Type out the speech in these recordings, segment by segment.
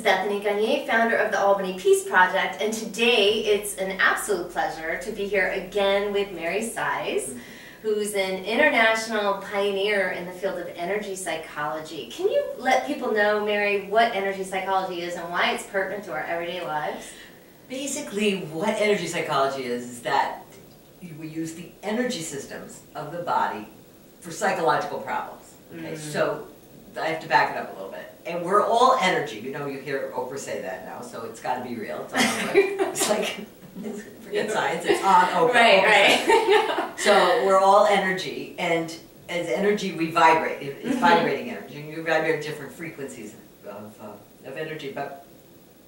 Bethany Gagne, founder of the Albany Peace Project, and today it's an absolute pleasure to be here again with Mary Sise, who's an international pioneer in the field of energy psychology. Can you let people know, Mary, what energy psychology is and why it's pertinent to our everyday lives? Basically, what energy psychology is that we use the energy systems of the body for psychological problems. Okay, so I have to back it up a little bit. And we're all energy. You know, you hear Oprah say that now, so it's got to be real. It's on Oprah. It's like, forget science, it's on Oprah. Right, right. So we're all energy, and as energy we vibrate. It's vibrating energy, and you vibrate different frequencies of energy. But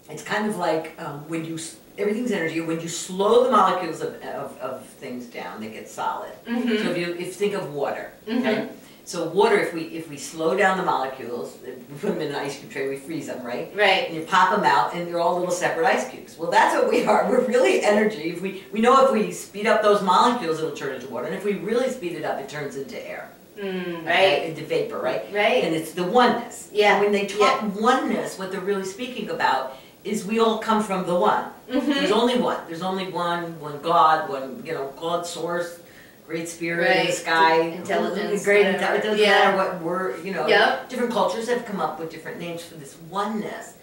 it's kind of like when you, everything's energy. When you slow the molecules of things down, they get solid. So if you think of water, okay? So water, if we slow down the molecules, we put them in an ice cube tray, we freeze them, right? Right. And you pop them out, and they're all little separate ice cubes. Well, that's what we are. We're really energy. If we know if we speed up those molecules, it'll turn into water, and if we really speed it up, it turns into air. Right. Into vapor, right? Right. And it's the oneness. Yeah. And when they talk oneness, what they're really speaking about is we all come from the one. There's only one. There's only one God, one, God source, great spirit in the sky, intelligence, great intelligence. It doesn't matter what we're, different cultures have come up with different names for this oneness.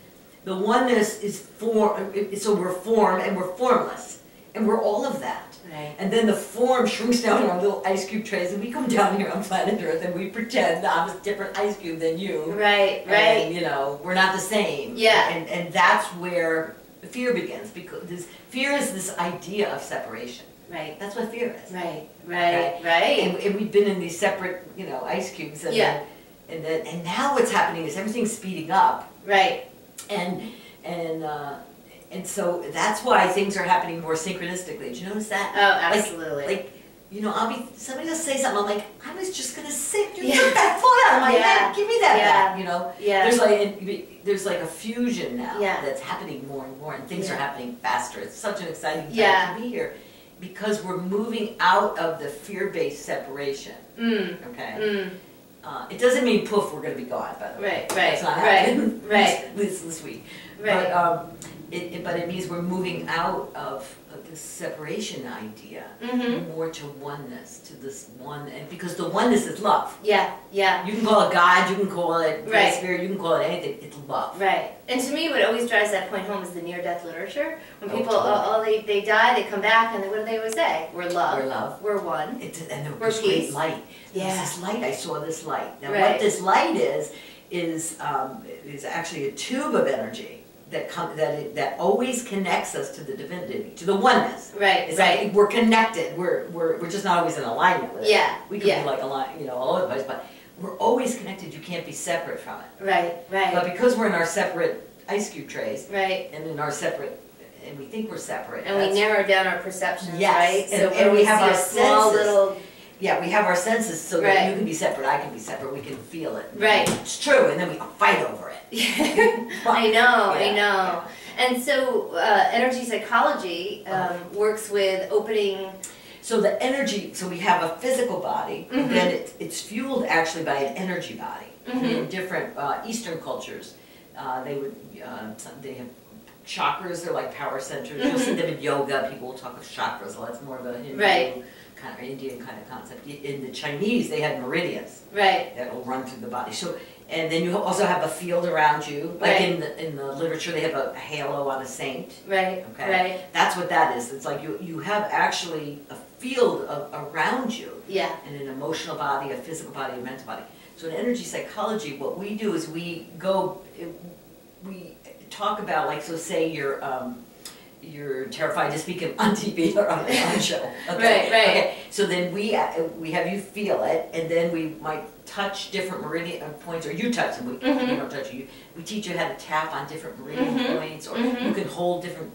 The oneness is so we're formed and we're formless, and we're all of that. Right. And then the form shrinks down in our little ice cube trays, and we come down here on planet Earth and we pretend I'm a different ice cube than you. Right, right. And we're not the same. Yeah. And that's where the fear begins, because fear is this idea of separation. Right. That's what fear is. Right, right, right. And we've been in these separate, ice cubes. And and now what's happening is everything's speeding up. Right. And so that's why things are happening more synchronistically. Did you notice that? Oh, absolutely. Like somebody will say something, I'm like, I was just gonna say, you took that phone out of my head, give me that back, Yeah. There's like a fusion now that's happening more and more, and things are happening faster. It's such an exciting time to be here, because we're moving out of the fear-based separation. Okay. It doesn't mean poof, we're going to be gone. By the way, right. It's not happening. At least this week. Right. But it means we're moving out of this separation idea more to oneness, to this one, and because the oneness is love. Yeah. You can call it God, you can call it Great Spirit, you can call it anything. It's love. Right. And to me, what always drives that point home is the near-death literature. When people, they die, they come back, and what do they always say? We're love. We're love. We're one. And there's great light. There's this light. I saw this light. Now, what this light is actually a tube of energy that always connects us to the divinity, to the oneness. Right. It's like we're connected. We're just not always in alignment with it. Yeah. We could be like aligned, all over the place, but we're always connected. You can't be separate from it. Right. But because we're in our separate ice cube trays, and in our separate, and we think we're separate, and we narrow down our perceptions. Yes. Right. And we have our small little. Yeah, we have our senses, so that you can be separate, I can be separate, we can feel it. Right. It's true, and then we fight over it. I know. And so energy psychology works with opening. So the energy, so we have a physical body, and then it's fueled actually by an energy body. In different Eastern cultures, they have chakras, they're like power centers. You'll see them in yoga, people will talk of chakras, well, that's more of a Hindu kind of Indian kind of concept. In the Chinese, they had meridians that will run through the body. So, and then you also have a field around you. Like in the literature, they have a halo on a saint. Right. Okay. Right. That's what that is. It's like you have actually a field around you. Yeah. And an emotional body, a physical body, a mental body. So in energy psychology, what we do is we talk about, like, so say you're terrified to speak on TV or on a show. Okay. Right. Okay. So then we have you feel it, and then we might touch different meridian points, or you touch them. We don't touch you. We teach you how to tap on different meridian points, or you can hold different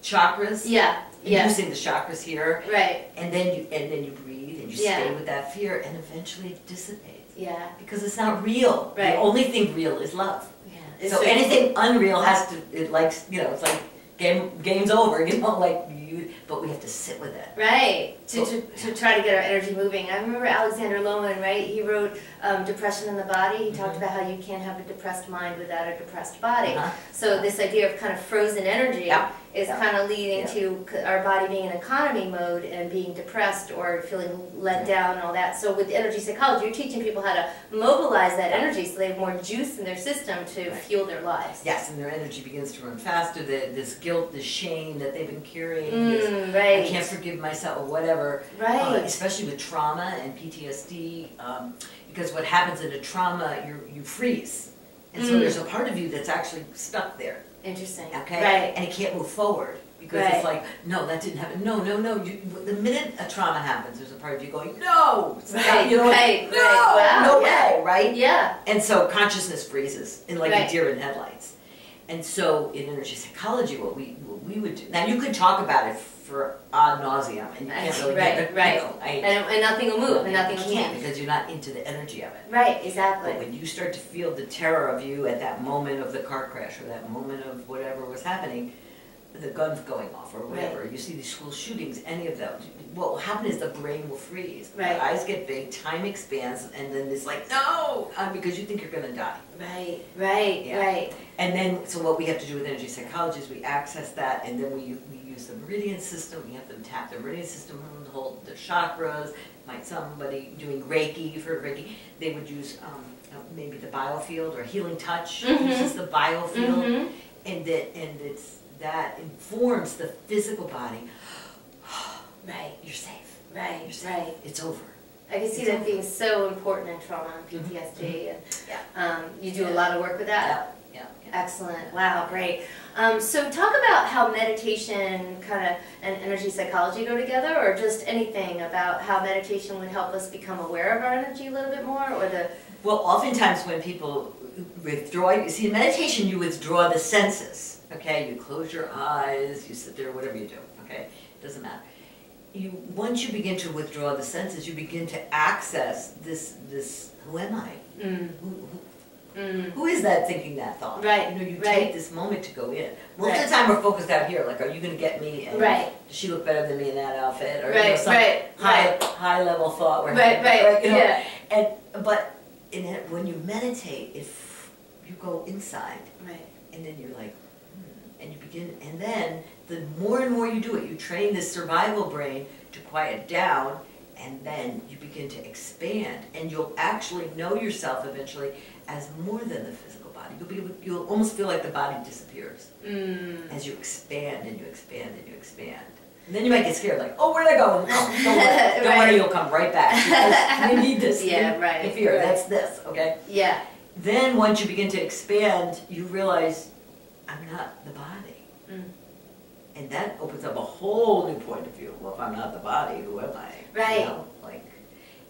chakras. Yeah. Using the chakras here. Right. And then you breathe and you stay with that fear, and eventually it dissipates. Yeah. Because it's not real. Right. The only thing real is love. Yeah. So anything unreal has to. It's like game's over. Like but we have to sit with it. Right, to try to get our energy moving. I remember Alexander Lowen, right? He wrote Depression in the Body. He talked about how you can't have a depressed mind without a depressed body. So this idea of kind of frozen energy is kind of leading to our body being in economy mode and being depressed or feeling let down and all that. So with energy psychology, you're teaching people how to mobilize that energy so they have more juice in their system to fuel their lives. Yes, and their energy begins to run faster. This guilt, this shame that they've been carrying, right. I can't forgive myself or whatever. Right. Especially with trauma and PTSD, because what happens in a trauma, you freeze. And so there's a part of you that's actually stuck there. Interesting. Okay? Right. And it can't move forward. Because it's like, no, that didn't happen. No, no, no. The minute a trauma happens, there's a part of you going, no! Right, you know, right, no, wow, no way, right? Yeah. And so consciousness freezes in like a deer in headlights. And so in energy psychology, what we would do, now you could talk about it for ad nauseum, and you can't really get it. Right, you know, and nothing will move, and nothing will change. Because you're not into the energy of it. Right, exactly. But when you start to feel the terror of you at that moment of the car crash, or that moment of whatever was happening, the guns going off or whatever, you see these school shootings, any of them, what will happen is the brain will freeze. Right. The eyes get big, time expands, and then it's like, no, because you think you're going to die. Right, right. And then, so what we have to do with energy psychology is we access that, and then we use the meridian system. We have them tap the meridian system, hold the chakras. Like somebody doing Reiki, you've heard of Reiki, they would use maybe the biofield or healing touch, uses the biofield, and that informs the physical body. Right. You're safe. Right. You're safe. Right. It's over. I can see that being so important in trauma and PTSD. And you do a lot of work with that? Yeah. Excellent. Wow, great. So talk about how meditation and energy psychology go together, or just anything about how meditation would help us become aware of our energy a little bit more, or the... Well, oftentimes when people withdraw, you see in meditation you withdraw the senses. Okay, you close your eyes, you sit there, whatever you do, okay? It doesn't matter. Once you begin to withdraw the senses, you begin to access this who am I? Who is that thinking that thought? Right. You know, you take this moment to go in. Most of the time we're focused out here, like, are you going to get me? And does she look better than me in that outfit? Or some high level thought. Right, you know? But when you meditate, if you go inside, and then you're like, and you begin, and then the more and more you do it, you train this survival brain to quiet down, and then you begin to expand, and you'll actually know yourself eventually as more than the physical body. You'll almost feel like the body disappears as you expand and you expand and you expand. And then you might get scared, like, oh, where'd I go? Oh, don't worry, you'll come right back. Because you need this. The fear, that's this, okay? Yeah. Then once you begin to expand, you realize, I'm not the body. And that opens up a whole new point of view. Well, if I'm not the body, who am I? Right. You know,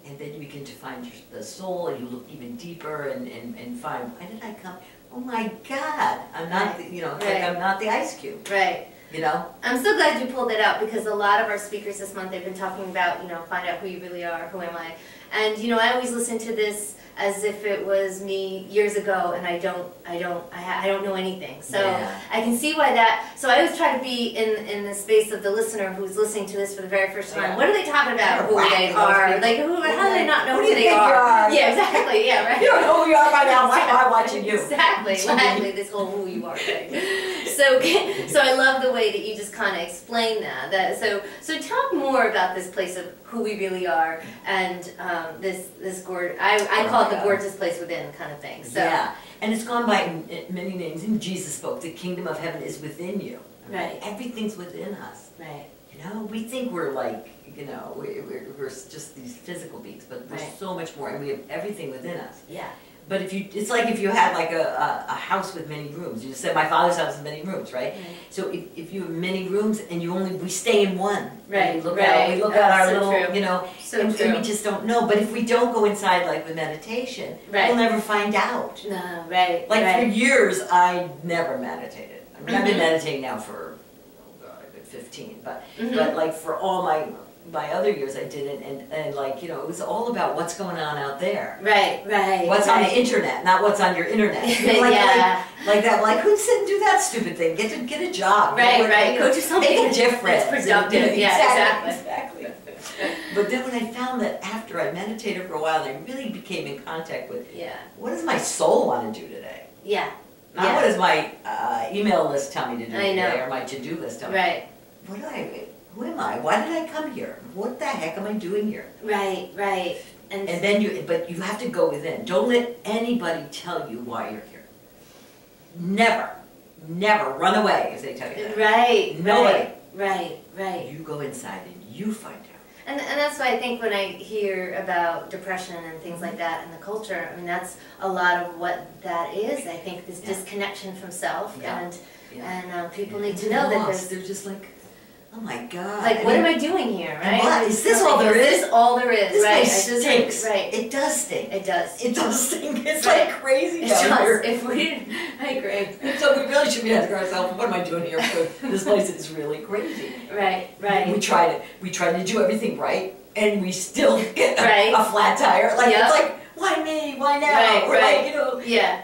and then you begin to find the soul, and you look even deeper and find, why did I come? Oh my God, I'm not, like I'm not the ice cube. Right. You know? I'm so glad you pulled that out, because a lot of our speakers this month, they've been talking about, find out who you really are, who am I? And, I always listen to this as if it was me years ago, and I don't know anything. So I can see why that. So I always try to be in the space of the listener who's listening to this for the very first time. What are they talking about? Who they are? Like, how do they not know who they are? Yeah, exactly. Yeah, right. You don't know who you are by now. Why am I watching you? Exactly. This whole who you are thing. So I love the way that you just kind of explain that. So talk more about this place of who we really are, and this gorgeous, I call it the gorgeous place within kind of thing. So. Yeah, and it's gone by many names. Even Jesus spoke, the kingdom of heaven is within you. Right. Everything's within us. Right. We think we're like, we're just these physical beings, but there's so much more, and we have everything within us. Yeah. But it's like if you had like a house with many rooms. You said my father's house has many rooms, right? So if you have many rooms and we stay in one. Right. We look at our little, true. and we just don't know. But if we don't go inside like with meditation, we'll never find out. No, for years, I never meditated. I mean, I've been meditating now for, I've been 15, but like for all my other years I didn't, and it was all about what's going on out there. Right. What's on the internet, not what's on your internet. like that. Like, who'd sit and do that stupid thing? Get a job. Right. Go do something. Make a difference. It's productive. Yeah, exactly. But then when I found that after I meditated for a while, I really became in contact with, what does my soul want to do today? Yeah. Not what does my email list tell me to do today, or my to-do list tell me. Right. Who am I? Why did I come here? What the heck am I doing here? Right. And then but you have to go within. Don't let anybody tell you why you're here. Never run away if they tell you that. Right. Nobody. Right. You go inside and you find out. And that's why I think when I hear about depression and things like that in the culture, I mean, that's a lot of what that is. I think this disconnection from self, and people need to know that they're just like, oh my God. Like, what am I doing here, right? What? Is this all there is? Is this all there is? This right. place stinks. Right. It does stink. It does. It does stink. It's like crazy down here. If we didn't, I agree. So we really should be asking ourselves, what am I doing here? Because this place is really crazy. Right. We try to do everything right, and we still get a flat tire. Like, it's like, why me? Why now? Like, Yeah.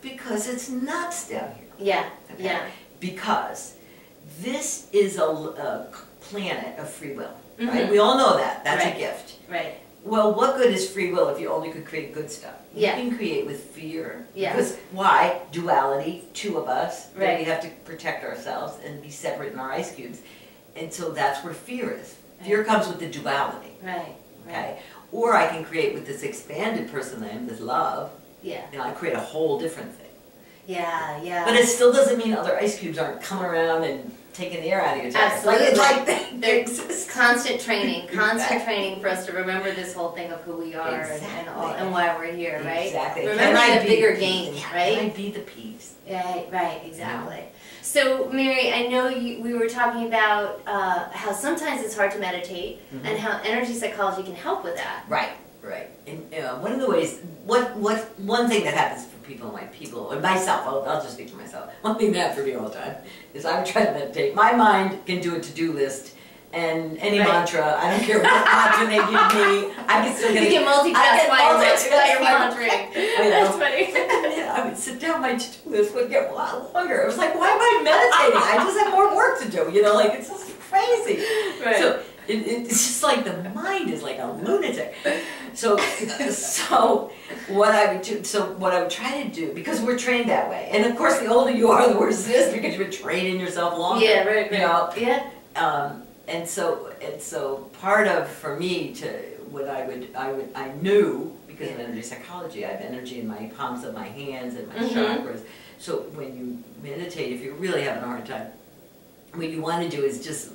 Because it's nuts down here. Yeah. Okay? Yeah. Because this is a planet of free will, right? We all know that. That's a gift. Right. Well, what good is free will if you only could create good stuff? You can create with fear. Because why? Duality, two of us. Right. We have to protect ourselves and be separate in our ice cubes. And so that's where fear is. Fear comes with the duality. Right. Okay? Or I can create with this expanded person I am, this love. Yeah. I create a whole different thing. Yeah. But it still doesn't mean other ice cubes aren't coming around and taking the air out of your tires. Absolutely. It's like they exist. Constant training for us to remember this whole thing of who we are and why we're here, right? Exactly. Remember the bigger game, right? Can I be the peace? Right, exactly. So, Mary, I know we were talking about how sometimes it's hard to meditate and how energy psychology can help with that. Right. And one of the ways, one thing that happens for people, and myself, I'll just speak for myself. One thing that happens for me all the time is I would try to meditate. My mind can do a to-do list and any mantra. I don't care what mantra they give me. I can still get. You can multitask while you're monitoring. That's funny. I would sit down, my to-do list would get a lot longer. It was like, why am I meditating? I just have more work to do. Like it's just crazy. Right. So it's just like the mind is like a lunatic. So what I would try to do, because we're trained that way, and of course the older you are, the worse it is because you've been training yourself longer. Yeah, right. And so part of, for me, to what I knew, because of energy psychology, I have energy in my palms of my hands and my chakras. So when you meditate, if you're really having a hard time, what you want to do is just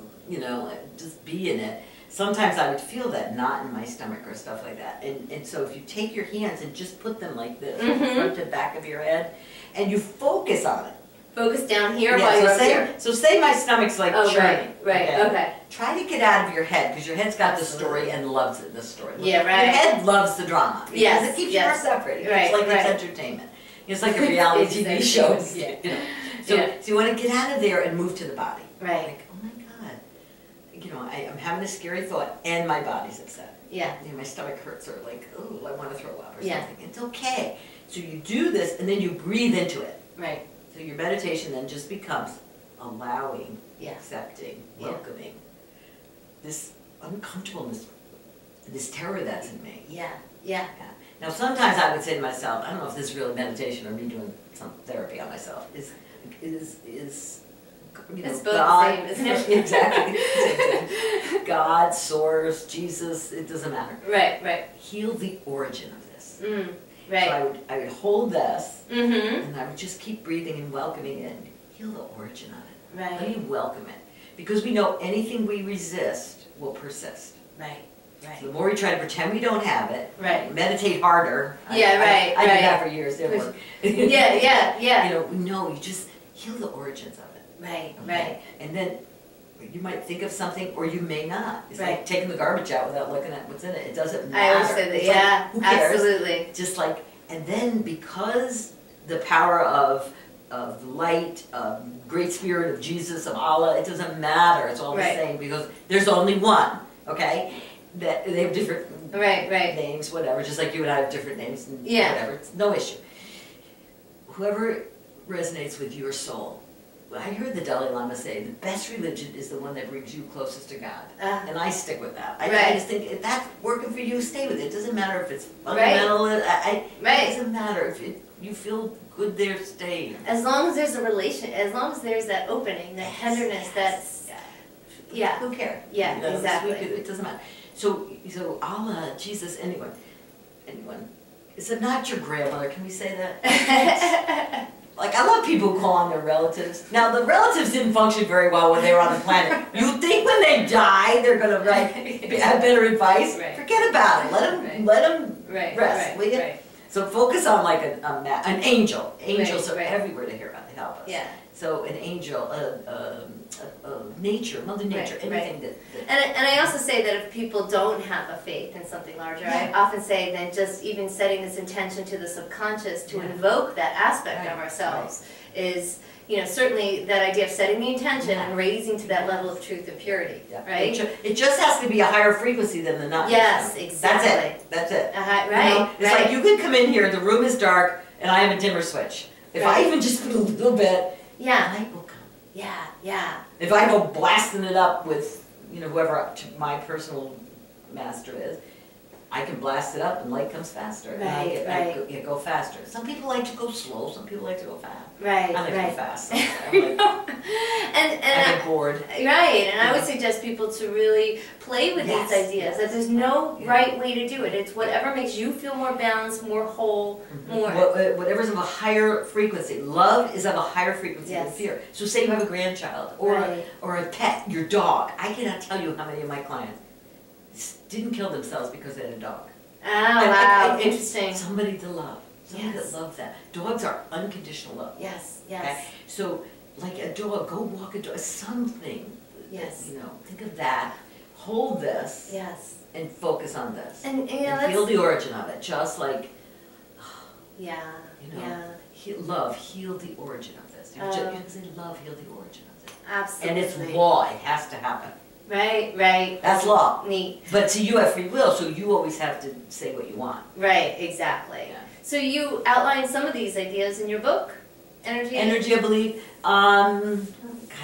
be in it. Sometimes I would feel that knot in my stomach or stuff like that. And so if you take your hands and just put them like this, front to back of your head, and you focus on it. Focus down here while you're up here. So say my stomach's like churning. Right, okay. Try to get out of your head, because your head's got the story and loves it, the story. Yeah, right. Your head loves the drama. Yes, it keeps you more separate. Right, it's like it's entertainment. It's like a reality TV show. So you want to get out of there and move to the body. Right. Like, oh my God. I'm having a scary thought and my body's upset. Yeah. My stomach hurts, or like, oh, I want to throw up or something. It's okay. So you do this and then you breathe into it. Right. So your meditation then just becomes allowing, accepting, welcoming this uncomfortableness, this terror that's in me. Yeah. Now sometimes I would say to myself, I don't know if this is really meditation or me doing some therapy on myself, is it's both God, the same, isn't it? Exactly. Same thing. God, source, Jesus, it doesn't matter. Right. Heal the origin of this. Right. So I would hold this, and I would just keep breathing and welcoming it, and heal the origin of it. Right. Let me welcome it. Because we know anything we resist will persist. Right. So the more we try to pretend we don't have it, meditate harder. I did that for years. It worked. Yeah. No, you just heal the origins of it. Right. And then you might think of something, or you may not. It's like taking the garbage out without looking at what's in it. It doesn't matter. I always say that. Who cares? Absolutely. Just like, and then because the power of light, of great spirit of Jesus, of Allah, it doesn't matter. It's all the same, because there's only one. Okay, that they have different names, whatever. Just like you and I have different names, and whatever. It's no issue. Whoever resonates with your soul. I heard the Dalai Lama say, the best religion is the one that brings you closest to God. And I stick with that. I just think if that's working for you, stay with it. It doesn't matter if it's fundamental. It doesn't matter. If you feel good there, stay. As long as there's a relation, as long as there's that opening, that tenderness, that's... Yeah. Who cares? Yeah, exactly. It doesn't matter. So Allah, Jesus, anyone. Is it not your grandmother? Can we say that? Like, I love people who call on their relatives. Now, the relatives didn't function very well when they were on the planet. You think when they die, they're going to have better advice? Forget about it. Let them rest, will you? So focus on like an angel. Angels are everywhere to help us. Yeah. So an angel, nature, Mother Nature, anything that... And I also say that if people don't have a faith in something larger, I often say that just even setting this intention to the subconscious to invoke that aspect of ourselves is, you know, certainly that idea of setting the intention and raising to that level of truth and purity, right? It just has to be a higher frequency than the not. Yes, exactly. That's it. Right. You know? It's like you could come in here, the room is dark, and I have a dimmer switch. If I even just put a little bit, light will come. Yeah. If I go blasting it up with, you know, whoever my personal master is, I can blast it up and light comes faster. I go faster. Some people like to go slow, some people like to go fast. I like to go fast. So I get bored. And I would suggest people to really play with these ideas, that there's no right way to do it. It's whatever makes you feel more balanced, more whole, more... Whatever's of a higher frequency. Love is of a higher frequency than fear. So say you have a grandchild or a pet, your dog. I cannot tell you how many of my clients didn't kill themselves because they had a dog. Oh, wow, interesting. Somebody to love. Somebody that loves that. Dogs are unconditional love. Yes. Okay? So, like a dog, go walk a dog, something. Yes. You know, think of that. Hold this. Yes. And focus on this. And feel the origin of it. Just like, you know, love, heal the origin of this. You can say love, heal the origin of this. Absolutely. And it's law. It has to happen. Right. That's law. Neat. But to you have free will, so you always have to say what you want. Right, exactly. Yeah. So you outline some of these ideas in your book, Energy of Belief. God,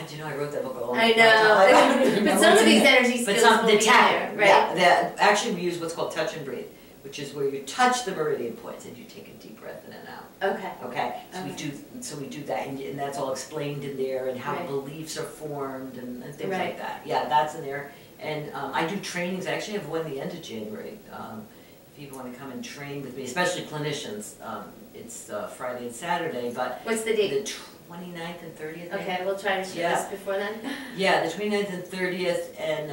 you know, I wrote that book a long time ago. I know. But some of these energy skills will be there, right? Yeah, actually we use what's called touch and breathe, which is where you touch the meridian points and you take a deep breath in and out. Okay. So we do that, and that's all explained in there, and how beliefs are formed and things like that. Yeah, that's in there. And I do trainings. I actually have one at the end of January. If people want to come and train with me, especially clinicians, it's Friday and Saturday. But what's the date? The 29th and 30th. Okay, we'll try to shoot this before then. Yeah, the 29th and 30th, and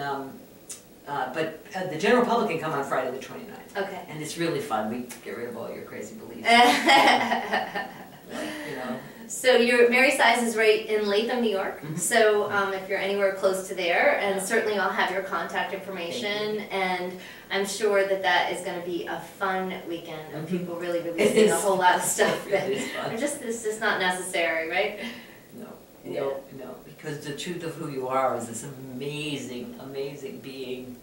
but the general public can come on Friday the 29th. Okay. And it's really fun. We get rid of all your crazy beliefs. You know. So Mary Sise is right in Latham, New York. So if you're anywhere close to there, and certainly I'll have your contact information, and I'm sure that is going to be a fun weekend of people really releasing a whole lot of stuff that are just not necessary, right? No, because the truth of who you are is this amazing, amazing being.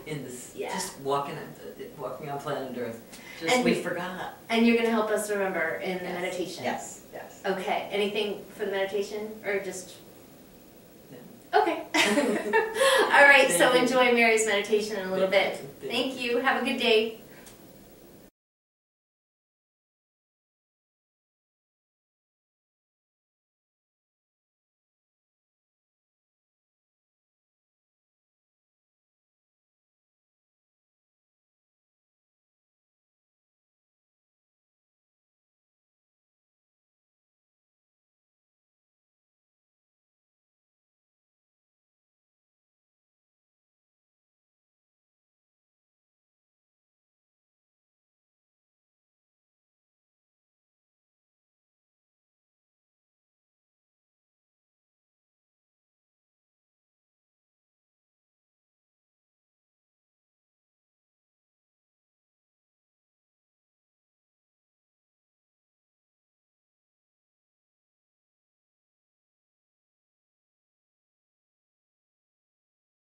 In this, just walking on planet Earth. We forgot. And you're going to help us remember in the meditation. Yes. Okay. Anything for the meditation, or just? No. Okay. All right. So enjoy Mary's meditation in a little bit. Thank you. Have a good day.